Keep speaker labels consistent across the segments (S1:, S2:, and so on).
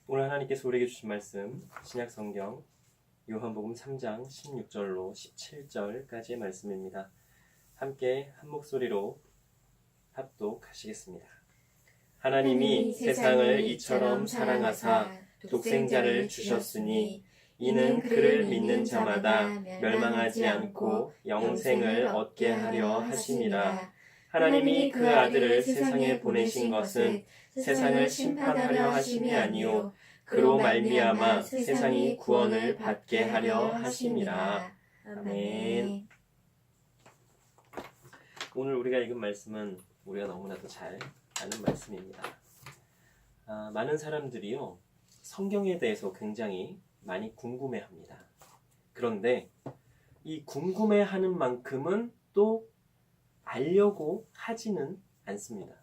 S1: 오늘 하나님께서 우리에게 주신 말씀 신약성경 요한복음 3장 16절로 17절까지의 말씀입니다. 함께 한 목소리로 합독하시겠습니다. 하나님이 세상을 이처럼 사랑하사 독생자를 주셨으니 이는 그를 믿는 자마다 멸망하지 않고 영생을 얻게 하려 하심이라. 하나님이 그 아들을 세상에 보내신 것은 세상을 심판하려 하심이 아니요 그로 말미암아 세상이 구원을 받게 하려 하심이라. 아멘. 오늘 우리가 읽은 말씀은 우리가 너무나도 잘 아는 말씀입니다. 많은 사람들이요 성경에 대해서 굉장히 많이 궁금해합니다. 그런데 이 궁금해하는 만큼은 또 알려고 하지는 않습니다.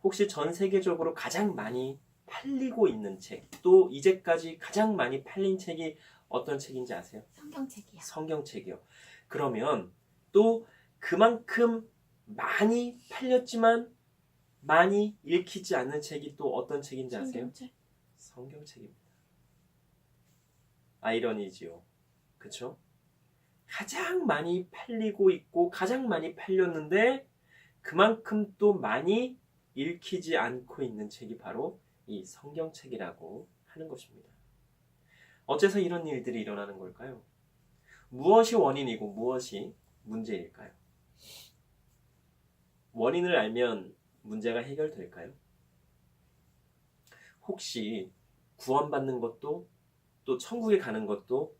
S1: 혹시 전 세계적으로 가장 많이 팔리고 있는 책, 또 이제까지 가장 많이 팔린 책이 어떤 책인지 아세요?
S2: 성경책이요.
S1: 성경책이요. 그러면 또 그만큼 많이 팔렸지만 많이 읽히지 않는 책이 또 어떤 책인지 아세요?
S2: 성경책.
S1: 성경책입니다. 아이러니지요. 그쵸? 가장 많이 팔리고 있고 가장 많이 팔렸는데 그만큼 또 많이 읽히지 않고 있는 책이 바로 이 성경책이라고 하는 것입니다. 어째서 이런 일들이 일어나는 걸까요? 무엇이 원인이고 무엇이 문제일까요? 원인을 알면 문제가 해결될까요? 혹시 구원받는 것도 또 천국에 가는 것도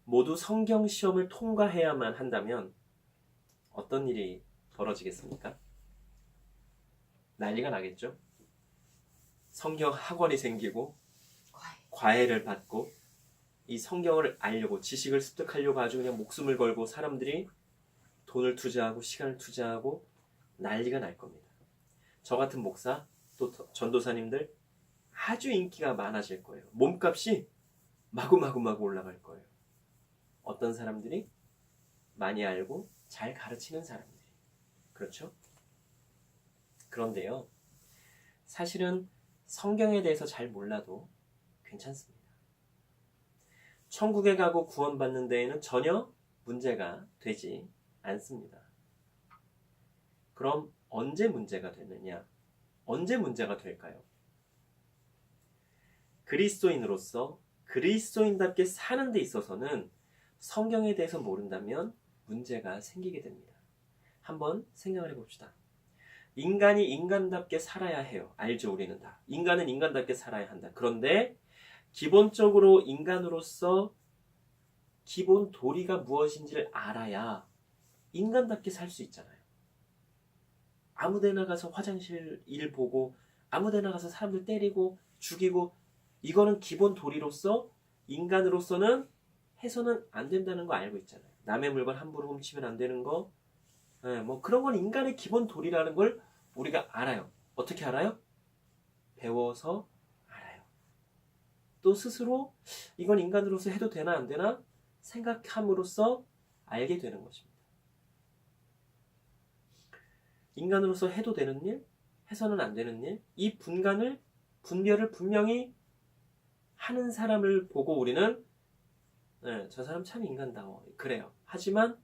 S1: 모두 성경 시험을 통과해야만 한다면 어떤 일이 벌어지겠습니까? 난리가 나겠죠? 성경 학원이 생기고 과외를 받고 이 성경을 알려고 지식을 습득하려고 아주 그냥 목숨을 걸고 사람들이 돈을 투자하고 시간을 투자하고 난리가 날 겁니다. 저 같은 목사 또 전도사님들 아주 인기가 많아질 거예요. 몸값이 마구마구 올라갈 거예요. 어떤 사람들이? 많이 알고 잘 가르치는 사람들이. 그렇죠? 그런데요, 사실은 성경에 대해서 잘 몰라도 괜찮습니다. 천국에 가고 구원받는 데에는 전혀 문제가 되지 않습니다. 그럼 언제 문제가 되느냐? 언제 문제가 될까요? 그리스도인으로서 그리스도인답게 사는 데 있어서는 성경에 대해서 모른다면 문제가 생기게 됩니다. 한번 생각을 해봅시다. 인간이 인간답게 살아야 해요. 알죠, 우리는 다. 인간은 인간답게 살아야 한다. 그런데 기본적으로 인간으로서 기본 도리가 무엇인지를 알아야 인간답게 살 수 있잖아요. 아무데나 가서 화장실 일 보고 아무데나 가서 사람들 때리고 죽이고 이거는 기본 도리로서 인간으로서는 해서는 안 된다는 거 알고 있잖아요. 남의 물건 함부로 훔치면 안 되는 거, 뭐 그런 건 인간의 기본 도리라는 걸 우리가 알아요. 어떻게 알아요? 배워서 알아요. 또 스스로 이건 인간으로서 해도 되나 안 되나 생각함으로써 알게 되는 것입니다. 인간으로서 해도 되는 일, 해서는 안 되는 일, 이 분별을 분명히 하는 사람을 보고 우리는 저 사람 참 인간다워. 그래요. 하지만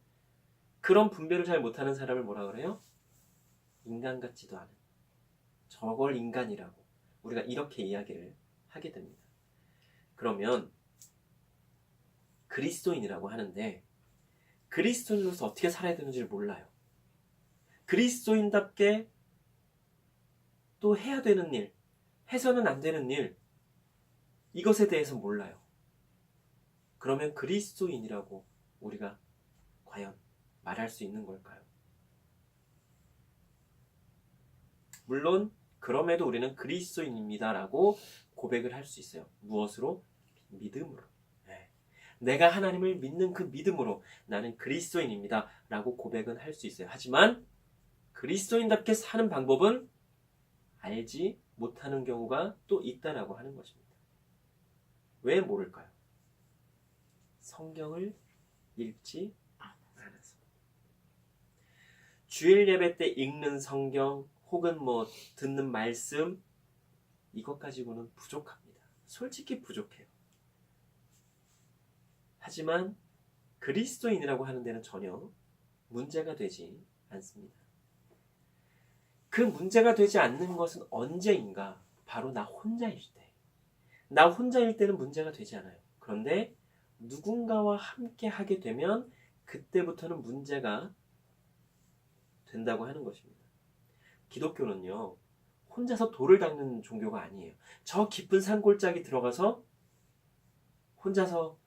S1: 그런 분별을 잘 못하는 사람을 뭐라 그래요? 인간 같지도 않은. 저걸 인간이라고. 우리가 이렇게 이야기를 하게 됩니다. 그러면 그리스도인이라고 하는데 그리스도인으로서 어떻게 살아야 되는지를 몰라요. 그리스도인답게 또 해야 되는 일, 해서는 안 되는 일, 이것에 대해서 몰라요. 그러면 그리스도인이라고 우리가 과연 말할 수 있는 걸까요? 물론 그럼에도 우리는 그리스도인입니다라고 고백을 할 수 있어요. 무엇으로? 믿음으로. 내가 하나님을 믿는 그 믿음으로 나는 그리스도인입니다 라고 고백은 할 수 있어요. 하지만 그리스도인답게 사는 방법은 알지 못하는 경우가 또 있다라고 하는 것입니다. 왜 모를까요? 성경을 읽지 않아서. 주일 예배 때 읽는 성경 혹은 뭐 듣는 말씀 이것 가지고는 부족합니다. 솔직히 부족해요. 하지만 그리스도인이라고 하는 데는 전혀 문제가 되지 않습니다. 그 문제가 되지 않는 것은 언제인가? 바로 나 혼자일 때. 나 혼자일 때는 문제가 되지 않아요. 그런데 누군가와 함께 하게 되면 그때부터는 문제가 된다고 하는 것입니다. 기독교는요, 혼자서 돌을 닦는 종교가 아니에요. 저 깊은 산골짜기 들어가서 혼자서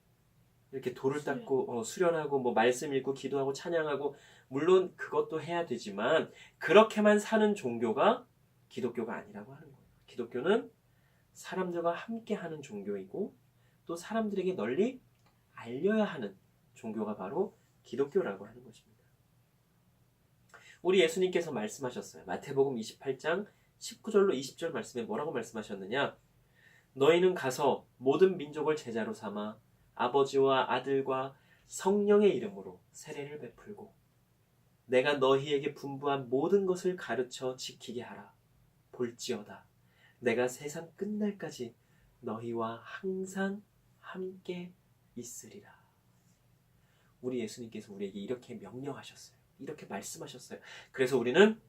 S1: 이렇게 돌을 닦고 수련하고 뭐 말씀 읽고 기도하고 찬양하고, 물론 그것도 해야 되지만 그렇게만 사는 종교가 기독교가 아니라고 하는 거예요. 기독교는 사람들과 함께 하는 종교이고 또 사람들에게 널리 알려야 하는 종교가 바로 기독교라고 하는 것입니다. 우리 예수님께서 말씀하셨어요. 마태복음 28장 19절로 20절 말씀에 뭐라고 말씀하셨느냐? 너희는 가서 모든 민족을 제자로 삼아 아버지와 아들과 성령의 이름으로 세례를 베풀고 내가 너희에게 분부한 모든 것을 가르쳐 지키게 하라. 볼지어다 내가 세상 끝날까지 너희와 항상 함께 있으리라. 우리 예수님께서 우리에게 이렇게 명령하셨어요. 이렇게 말씀하셨어요. 그래서 우리는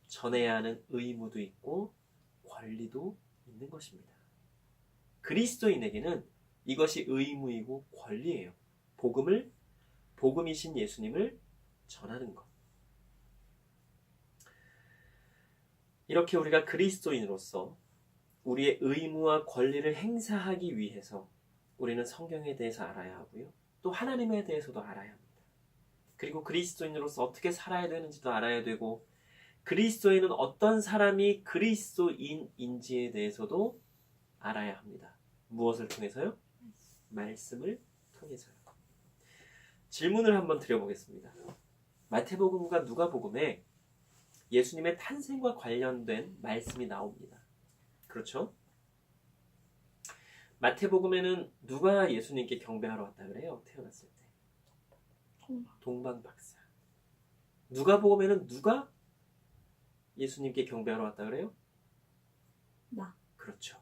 S1: 전해야 하는 의무도 있고 권리도 있는 것입니다. 그리스도인에게는 이것이 의무이고 권리예요. 복음이신 예수님을 전하는 것. 이렇게 우리가 그리스도인으로서 우리의 의무와 권리를 행사하기 위해서 우리는 성경에 대해서 알아야 하고요. 또 하나님에 대해서도 알아야 합니다. 그리고 그리스도인으로서 어떻게 살아야 되는지도 알아야 되고, 그리스도인은 어떤 사람이 그리스도인인지에 대해서도 알아야 합니다. 무엇을 통해서요? 말씀을 통해서요. 질문을 한번 드려보겠습니다. 마태복음과 누가복음에 예수님의 탄생과 관련된 말씀이 나옵니다. 그렇죠? 마태복음에는 누가 예수님께 경배하러 왔다 그래요? 태어났을 때. 동방박사. 누가복음에는 누가 예수님께 경배하러 왔다 그래요?
S2: 나.
S1: 그렇죠.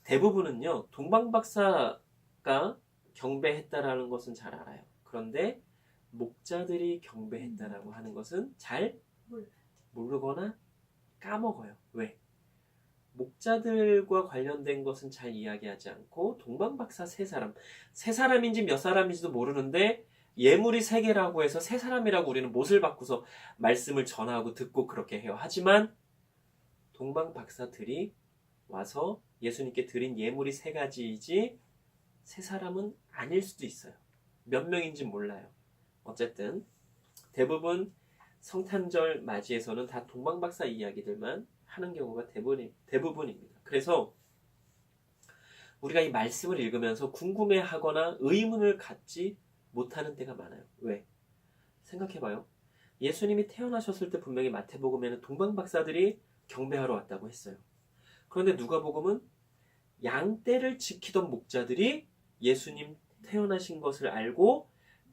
S1: 대부분은요, 동방박사가 경배했다라는 것은 잘 알아요. 그런데 목자들이 경배했다라고 하는 것은 잘 모르거나 까먹어요. 왜? 목자들과 관련된 것은 잘 이야기하지 않고 동방박사 세 사람인지 몇 사람인지도 모르는데 예물이 세 개라고 해서 세 사람이라고 우리는 못을 바꾸서 말씀을 전하고 듣고 그렇게 해요. 하지만 동방박사들이 와서 예수님께 드린 예물이 세 가지이지 세 사람은 아닐 수도 있어요. 몇 명인지 몰라요. 어쨌든 대부분 성탄절 맞이에서는 다 동방박사 이야기들만 하는 경우가 대부분입니다. 그래서 우리가 이 말씀을 읽으면서 궁금해하거나 의문을 갖지 못하는 때가 많아요. 왜? 생각해봐요. 예수님이 태어나셨을 때 분명히 마태복음에는 동방박사들이 경배하러 왔다고 했어요. 그런데 누가복음은 양떼를 지키던 목자들이 예수님 태어나신 것을 알고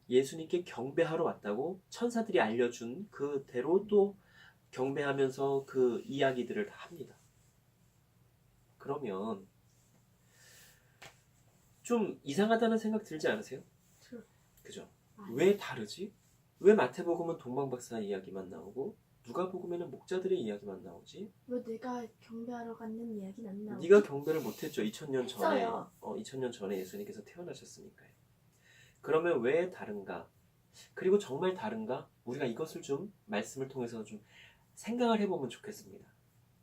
S1: 예수님께 경배하러 왔다고 천사들이 알려준 그대로 또 경배하면서 그 이야기들을 다 합니다. 그러면 좀 이상하다는 생각 들지 않으세요? 그죠? 왜 다르지? 왜 마태복음은 동방박사 이야기만 나오고 누가복음에는 목자들의 이야기만 나오지?
S2: 왜 내가 경배하러 갔는 이야기는 안 나오지?
S1: 네가 경배를 못했죠. 2000년 전에.
S2: 했어요.
S1: 2000년 전에 예수님께서 태어나셨으니까요. 그러면 왜 다른가? 그리고 정말 다른가? 우리가 이것을 좀 말씀을 통해서 좀 생각을 해보면 좋겠습니다.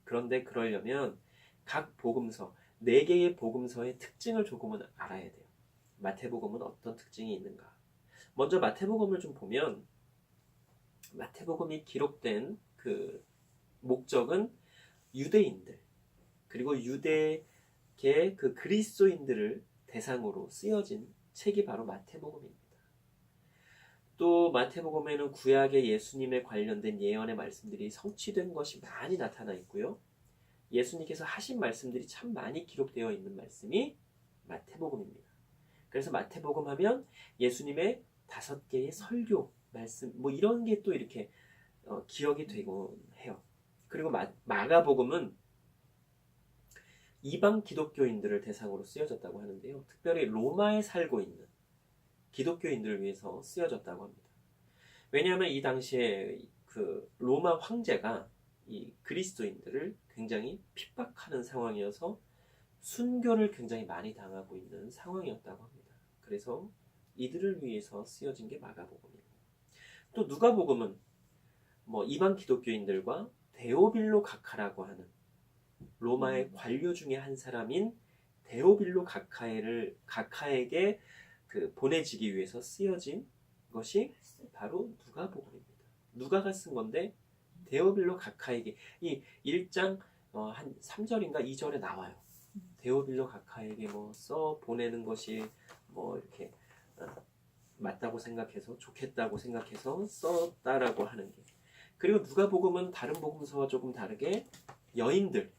S1: 그런데 그러려면 각 복음서, 4개의 복음서의 특징을 조금은 알아야 돼요. 마태복음은 어떤 특징이 있는가? 먼저 마태복음을 좀 보면 마태복음이 기록된 그 목적은 유대인들, 그리고 유대계 그 그리스도인들을 대상으로 쓰여진 책이 바로 마태복음입니다. 또 마태복음에는 구약의 예수님에 관련된 예언의 말씀들이 성취된 것이 많이 나타나 있고요. 예수님께서 하신 말씀들이 참 많이 기록되어 있는 말씀이 마태복음입니다. 그래서 마태복음 하면 예수님의 5개의 설교, 말씀, 뭐 이런 게 또 이렇게 기억이 되곤 해요. 그리고 마가복음은 이방 기독교인들을 대상으로 쓰여졌다고 하는데요. 특별히 로마에 살고 있는 기독교인들을 위해서 쓰여졌다고 합니다. 왜냐하면 이 당시에 그 로마 황제가 이 그리스도인들을 굉장히 핍박하는 상황이어서 순교를 굉장히 많이 당하고 있는 상황이었다고 합니다. 그래서 이들을 위해서 쓰여진 게 마가복음이고, 또 누가복음은 뭐 이방 기독교인들과 데오빌로 각하라고 하는 로마의 관료 중에 한 사람인 데오빌로 각하에게 그 보내지기 위해서 쓰여진 것이 바로 누가복음입니다. 누가가 쓴 건데 데오빌로 각하에게 이 1장 한 3절인가 2절에 나와요. 데오빌로 각하에게 뭐 써 보내는 것이 뭐 이렇게 맞다고 생각해서 좋겠다고 생각해서 썼다라고 하는 게. 그리고 누가복음은 다른 복음서와 조금 다르게 여인들,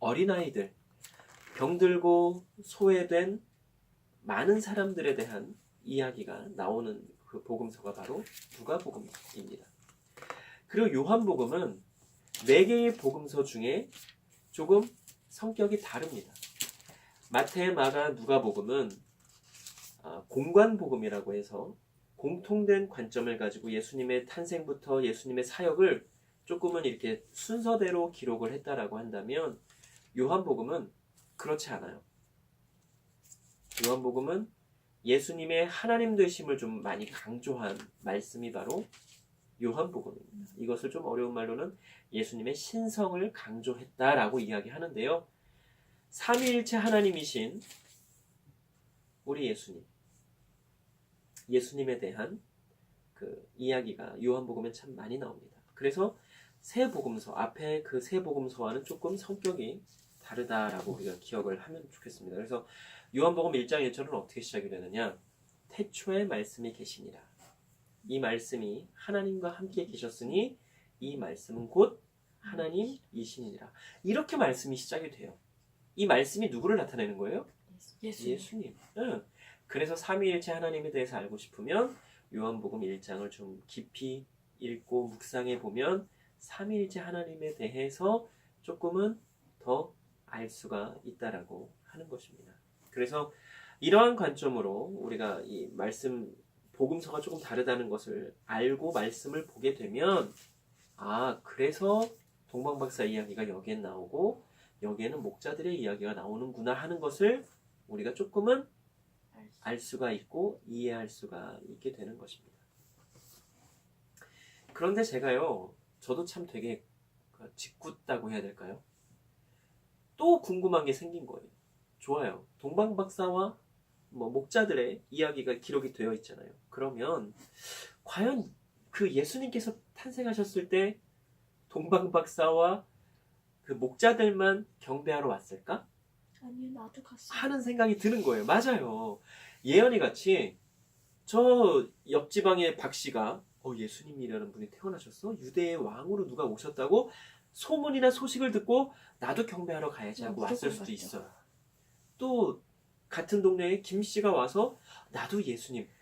S1: 어린아이들, 병들고 소외된 많은 사람들에 대한 이야기가 나오는 그 복음서가 바로 누가복음입니다. 그리고 요한복음은 4개의 복음서 중에 조금 성격이 다릅니다. 마태, 마가, 누가복음은 공관복음이라고 해서 공통된 관점을 가지고 예수님의 탄생부터 예수님의 사역을 조금은 이렇게 순서대로 기록을 했다라고 한다면, 요한복음은 그렇지 않아요. 요한복음은 예수님의 하나님 되심을 좀 많이 강조한 말씀이 바로 요한복음입니다. 이것을 좀 어려운 말로는 예수님의 신성을 강조했다라고 이야기하는데요. 삼위일체 하나님이신 우리 예수님에 대한 그 이야기가 요한복음에 참 많이 나옵니다. 그래서 세 복음서, 앞에 그 세 복음서와는 조금 성격이 다르다라고 우리가 기억을 하면 좋겠습니다. 그래서 요한복음 1장 1절은 어떻게 시작이 되느냐? 태초에 말씀이 계시니라. 이 말씀이 하나님과 함께 계셨으니 이 말씀은 곧 하나님이시니라. 이렇게 말씀이 시작이 돼요. 이 말씀이 누구를 나타내는 거예요? 예수님. 응. 그래서 삼위일체 하나님에 대해서 알고 싶으면 요한복음 1장을 좀 깊이 읽고 묵상해 보면 삼위일체 하나님에 대해서 조금은 더 알 수가 있다라고 하는 것입니다. 그래서 이러한 관점으로 우리가 이 말씀 복음서가 조금 다르다는 것을 알고 말씀을 보게 되면, 그래서 동방박사 이야기가 여기에 나오고 여기에는 목자들의 이야기가 나오는구나 하는 것을 우리가 조금은 알 수가 있고 이해할 수가 있게 되는 것입니다. 그런데 저도 참 되게 짓궂다고 해야 될까요? 또 궁금한 게 생긴 거예요. 좋아요. 동방박사와 목자들의 이야기가 기록이 되어 있잖아요. 그러면 과연 그 예수님께서 탄생하셨을 때 동방박사와 그 목자들만 경배하러 왔을까?
S2: 아니요, 나도 갔어.
S1: 하는 생각이 드는 거예요. 맞아요. 예언이 같이 저 옆지방의 박씨가 예수님이라는 분이 태어나셨어? 유대의 왕으로 누가 오셨다고 소문이나 소식을 듣고 나도 경배하러 가야지 하고 왔을 수도 있어요. 또 같은 동네에 김씨가 와서 나도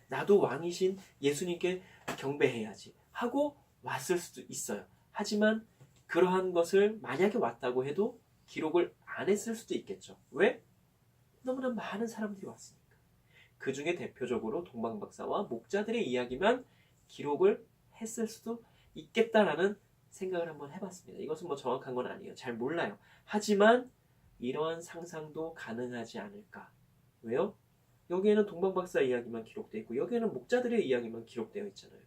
S1: 나도 왕이신 예수님께 경배해야지 하고 왔을 수도 있어요. 하지만 그러한 것을 만약에 왔다고 해도 기록을 안 했을 수도 있겠죠. 왜? 너무나 많은 사람들이 왔으니까. 그 중에 대표적으로 동방박사와 목자들의 이야기만 기록을 했을 수도 있겠다라는 생각을 한번 해봤습니다. 이것은 정확한 건 아니에요. 잘 몰라요. 하지만 이러한 상상도 가능하지 않을까. 왜요? 여기에는 동방박사 이야기만 기록되어 있고 여기에는 목자들의 이야기만 기록되어 있잖아요.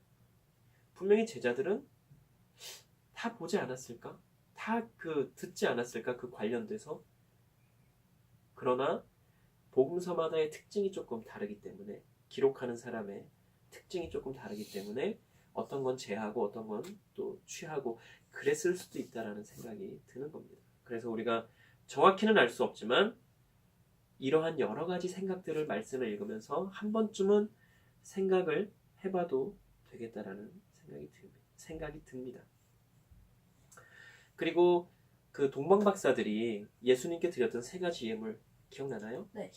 S1: 분명히 제자들은 다 보지 않았을까? 다 듣지 않았을까? 그 관련돼서. 그러나 복음서마다의 특징이 조금 다르기 때문에, 기록하는 사람의 특징이 조금 다르기 때문에 어떤 건 제하고 어떤 건 또 취하고 그랬을 수도 있다라는 생각이 드는 겁니다. 그래서 우리가 정확히는 알 수 없지만 이러한 여러 가지 생각들을 말씀을 읽으면서 한 번쯤은 생각을 해봐도 되겠다라는 생각이 듭니다. 그리고 그 동방박사들이 예수님께 드렸던 3가지 예물 기억나나요?
S2: 네,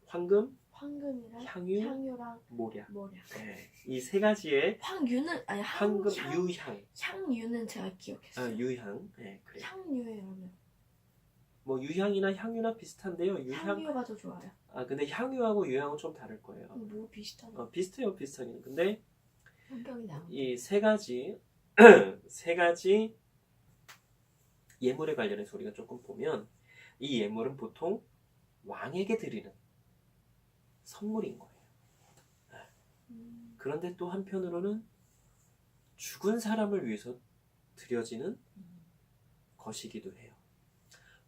S1: 황금이랑
S2: 향유랑
S1: 모략.
S2: 네.
S1: 이 3가지의
S2: 황유는
S1: 황금, 유향.
S2: 향유는 제가 기억했어요.
S1: 유향. 네, 그래요.
S2: 향유에 그러면
S1: 뭐 유향이나 향유나 비슷한데요.
S2: 향유가 더 좋아요.
S1: 근데 향유하고 유향은 좀 다를 거예요.
S2: 뭐 비슷하네.
S1: 비슷해요, 비슷하기는. 근데
S3: 성경이 나온
S1: 이 세 가지 세 가지 예물에 관련해서 우리가 조금 보면 이 예물은 보통 왕에게 드리는 선물인 거예요. 그런데 또 한편으로는 죽은 사람을 위해서 드려지는 것이기도 해요.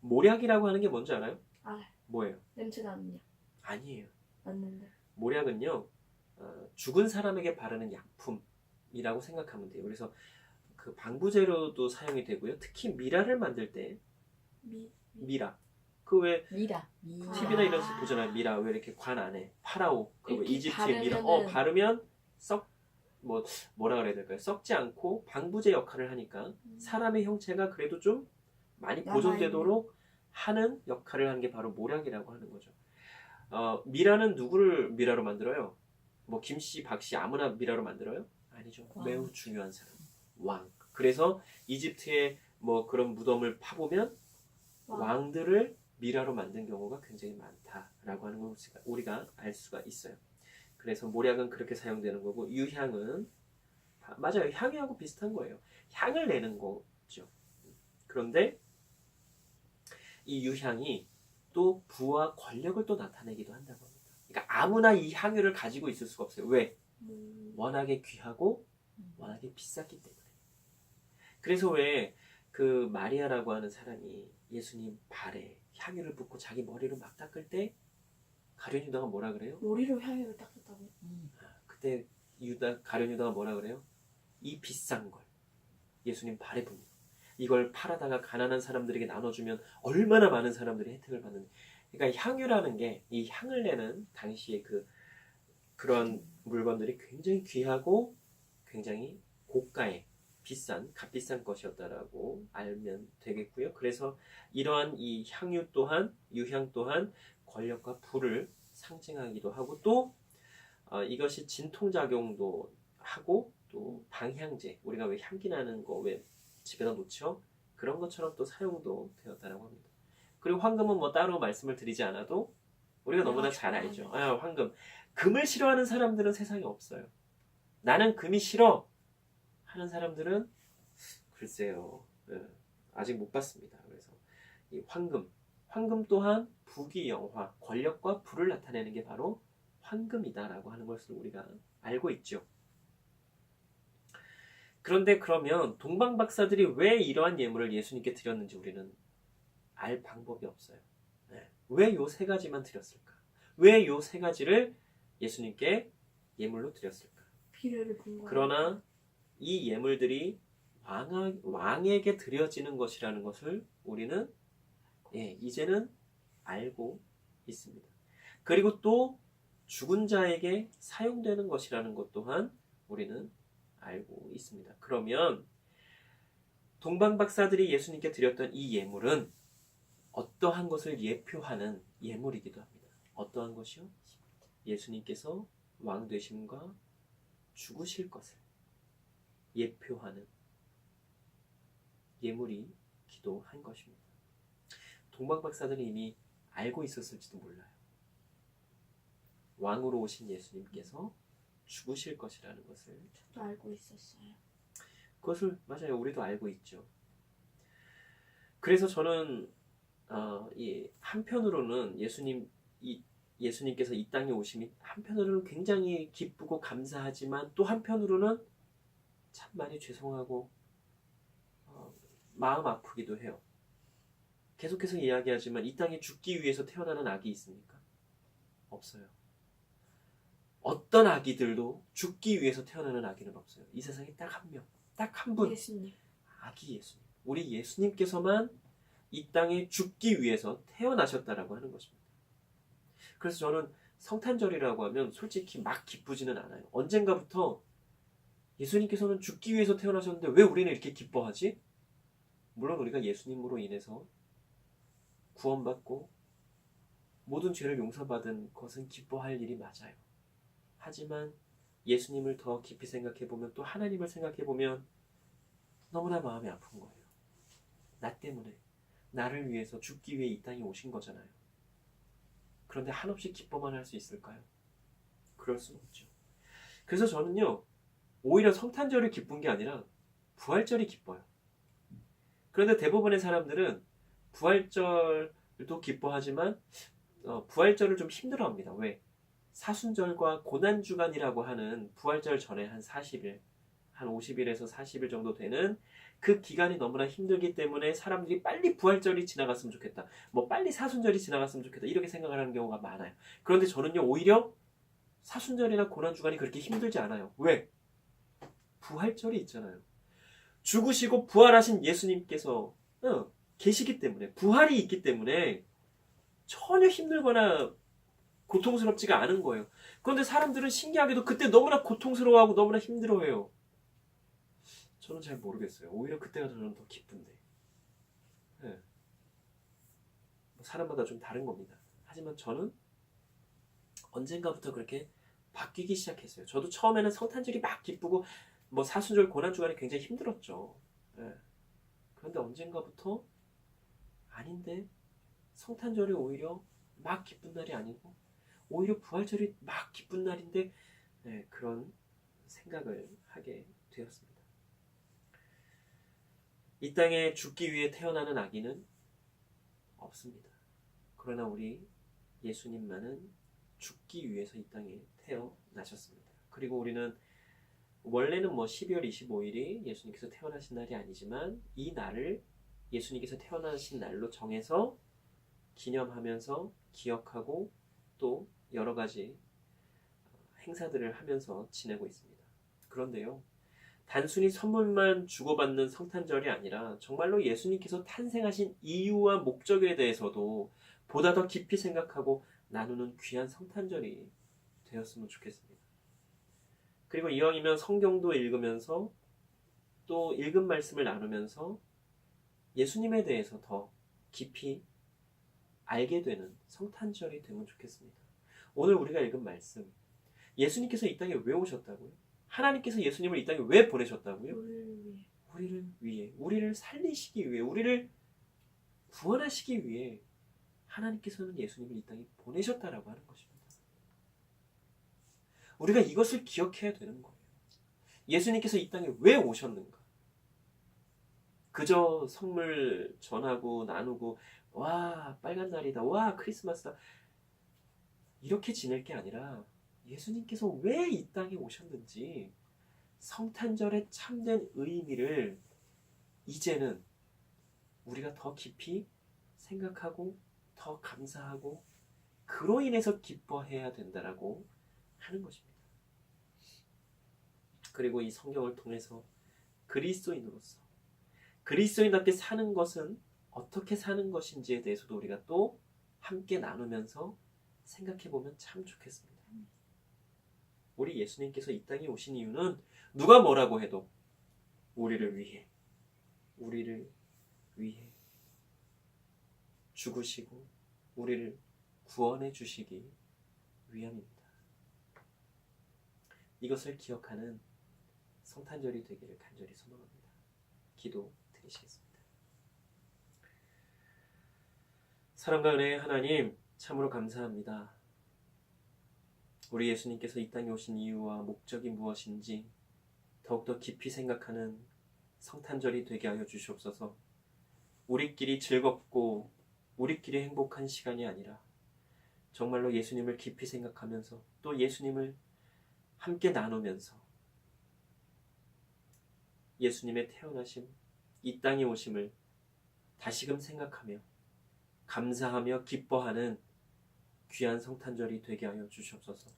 S1: 모략이라고 하는 게 뭔지 알아요?
S2: 알아요.
S1: 뭐예요?
S2: 냄새 나는 약.
S1: 아니에요.
S2: 맞는데.
S1: 모략은요, 죽은 사람에게 바르는 약품이라고 생각하면 돼요. 그래서 그 방부제로도 사용이 되고요. 특히 미라를 만들 때 미라. 그 왜
S3: 미라.
S1: TV나 이런 데서 보잖아요. 미라 왜 이렇게 관 안에 파라오 그
S2: 이렇게
S1: 이집트의 미라
S2: 바르면은-
S1: 바르면 뭐라 그래야 될까요? 썩지 않고 방부제 역할을 하니까 사람의 형체가 그래도 좀 많이 보존되도록 하는 역할을 하는 게 바로 모략이라고 하는 거죠. 미라는 누구를 미라로 만들어요? 뭐 김씨, 박씨 아무나 미라로 만들어요? 아니죠.
S3: 왕.
S1: 매우 중요한 사람. 왕. 그래서 이집트의 뭐 그런 무덤을 파보면 왕들을 미라로 만든 경우가 굉장히 많다라고 하는 걸 우리가 알 수가 있어요. 그래서 모략은 그렇게 사용되는 거고 유향은 맞아요. 향유하고 비슷한 거예요. 향을 내는 거죠. 그런데 이 유향이 또 부와 권력을 또 나타내기도 한다고 합니다. 그러니까 아무나 이 향유를 가지고 있을 수가 없어요. 왜? 워낙에 귀하고 워낙에 비쌌기 때문에. 그래서 왜 그 마리아라고 하는 사람이 예수님 발에 향유를 붓고 자기 머리를 막 닦을 때 가룟 유다가 뭐라 그래요?
S2: 머리로 향유를 닦았다고.
S1: 그때 가룟 유다가 뭐라 그래요? 이 비싼 걸 예수님 발에 붓는 이걸 팔아다가 가난한 사람들에게 나눠주면 얼마나 많은 사람들이 혜택을 받는. 그러니까 향유라는 게 이 향을 내는 당시의 그런 물건들이 굉장히 귀하고 굉장히 고가의 값비싼 것이었다라고 알면 되겠고요. 그래서 이러한 이 향유 또한 유향 또한 권력과 부를 상징하기도 하고 또 이것이 진통작용도 하고 또 방향제 우리가 왜 향기 나는 거 왜 집에다 놓죠? 그런 것처럼 또 사용도 되었다라고 합니다. 그리고 황금은 뭐 따로 말씀을 드리지 않아도 우리가 너무나 잘 알죠. 황금. 금을 싫어하는 사람들은 세상에 없어요. 나는 금이 싫어 하는 사람들은 글쎄요. 아직 못 봤습니다. 그래서 이 황금 또한 부귀영화, 권력과 부를 나타내는 게 바로 황금이다라고 하는 것을 우리가 알고 있죠. 그런데 그러면 동방 박사들이 왜 이러한 예물을 예수님께 드렸는지 우리는 알 방법이 없어요. 왜 요 세 가지만 드렸을까? 왜 요 세 가지를 예수님께 예물로 드렸을까?
S2: 비례를 본 거예요.
S1: 그러나 이 예물들이 왕에게 드려지는 것이라는 것을 우리는 이제는 알고 있습니다. 그리고 또 죽은 자에게 사용되는 것이라는 것 또한 우리는 알고 있습니다. 그러면 동방 박사들이 예수님께 드렸던 이 예물은 어떠한 것을 예표하는 예물이기도 합니다. 어떠한 것이요? 예수님께서 왕 되심과 죽으실 것을 예표하는 예물이기도 한 것입니다. 동방 박사들은 이미 알고 있었을지도 몰라요. 왕으로 오신 예수님께서 죽으실 것이라는 것을
S2: 저도 알고 있었어요.
S1: 그것을 맞아요. 우리도 알고 있죠. 그래서 저는 한편으로는 예수님께서 이 땅에 오심이 한편으로는 굉장히 기쁘고 감사하지만 또 한편으로는 참 많이 죄송하고 마음 아프기도 해요. 계속해서 이야기하지만 이 땅에 죽기 위해서 태어나는 악이 있습니까? 없어요. 어떤 아기들도 죽기 위해서 태어나는 아기는 없어요. 이 세상에 딱 한 명, 딱 한 분.
S2: 예수님.
S1: 아기 예수님. 우리 예수님께서만 이 땅에 죽기 위해서 태어나셨다라고 하는 것입니다. 그래서 저는 성탄절이라고 하면 솔직히 막 기쁘지는 않아요. 언젠가부터 예수님께서는 죽기 위해서 태어나셨는데 왜 우리는 이렇게 기뻐하지? 물론 우리가 예수님으로 인해서 구원받고 모든 죄를 용서받은 것은 기뻐할 일이 맞아요. 하지만 예수님을 더 깊이 생각해보면 또 하나님을 생각해보면 너무나 마음이 아픈 거예요. 나 때문에 나를 위해서 죽기 위해 이 땅에 오신 거잖아요. 그런데 한없이 기뻐만 할 수 있을까요? 그럴 수는 없죠. 그래서 저는요, 오히려 성탄절이 기쁜 게 아니라 부활절이 기뻐요. 그런데 대부분의 사람들은 부활절도 기뻐하지만 부활절을 좀 힘들어합니다. 왜? 사순절과 고난주간이라고 하는 부활절 전에 한 40일, 한 50일에서 40일 정도 되는 그 기간이 너무나 힘들기 때문에 사람들이 빨리 부활절이 지나갔으면 좋겠다. 뭐 빨리 사순절이 지나갔으면 좋겠다. 이렇게 생각을 하는 경우가 많아요. 그런데 저는요, 오히려 사순절이나 고난주간이 그렇게 힘들지 않아요. 왜? 부활절이 있잖아요. 죽으시고 부활하신 예수님께서 계시기 때문에, 부활이 있기 때문에 전혀 힘들거나 고통스럽지가 않은 거예요. 그런데 사람들은 신기하게도 그때 너무나 고통스러워하고 너무나 힘들어해요. 저는 잘 모르겠어요. 오히려 그때가 저는 더 기쁜데. 네. 사람마다 좀 다른 겁니다. 하지만 저는 언젠가부터 그렇게 바뀌기 시작했어요. 저도 처음에는 성탄절이 막 기쁘고 뭐 사순절 고난주간이 굉장히 힘들었죠. 네. 그런데 언젠가부터 아닌데 성탄절이 오히려 막 기쁜 날이 아니고 오히려 부활절이 막 기쁜 날인데 네, 그런 생각을 하게 되었습니다. 이 땅에 죽기 위해 태어나는 아기는 없습니다. 그러나 우리 예수님만은 죽기 위해서 이 땅에 태어나셨습니다. 그리고 우리는 원래는 뭐 12월 25일이 예수님께서 태어나신 날이 아니지만 이 날을 예수님께서 태어나신 날로 정해서 기념하면서 기억하고 또 여러 가지 행사들을 하면서 지내고 있습니다. 그런데요, 단순히 선물만 주고받는 성탄절이 아니라 정말로 예수님께서 탄생하신 이유와 목적에 대해서도 보다 더 깊이 생각하고 나누는 귀한 성탄절이 되었으면 좋겠습니다. 그리고 이왕이면 성경도 읽으면서 또 읽은 말씀을 나누면서 예수님에 대해서 더 깊이 알게 되는 성탄절이 되면 좋겠습니다. 오늘 우리가 읽은 말씀, 예수님께서 이 땅에 왜 오셨다고요? 하나님께서 예수님을 이 땅에 왜 보내셨다고요? 우리를 위해, 우리를 살리시기 위해, 우리를 구원하시기 위해 하나님께서는 예수님을 이 땅에 보내셨다라고 하는 것입니다. 우리가 이것을 기억해야 되는 거예요. 예수님께서 이 땅에 왜 오셨는가? 그저 선물 전하고 나누고 와 빨간 날이다, 와 크리스마스다 이렇게 지낼 게 아니라 예수님께서 왜 이 땅에 오셨는지 성탄절의 참된 의미를 이제는 우리가 더 깊이 생각하고 더 감사하고 그로 인해서 기뻐해야 된다라고 하는 것입니다. 그리고 이 성경을 통해서 그리스도인으로서 그리스도인답게 사는 것은 어떻게 사는 것인지에 대해서도 우리가 또 함께 나누면서 생각해보면 참 좋겠습니다. 우리 예수님께서 이 땅에 오신 이유는 누가 뭐라고 해도 우리를 위해 죽으시고 우리를 구원해 주시기 위함입니다. 이것을 기억하는 성탄절이 되기를 간절히 소망합니다. 기도 드리시겠습니다. 사랑과 은혜의 하나님, 참으로 감사합니다. 우리 예수님께서 이 땅에 오신 이유와 목적이 무엇인지 더욱더 깊이 생각하는 성탄절이 되게 하여 주시옵소서. 우리끼리 즐겁고 우리끼리 행복한 시간이 아니라 정말로 예수님을 깊이 생각하면서 또 예수님을 함께 나누면서 예수님의 태어나심, 이 땅에 오심을 다시금 생각하며 감사하며 기뻐하는 귀한 성탄절이 되게 하여 주시옵소서.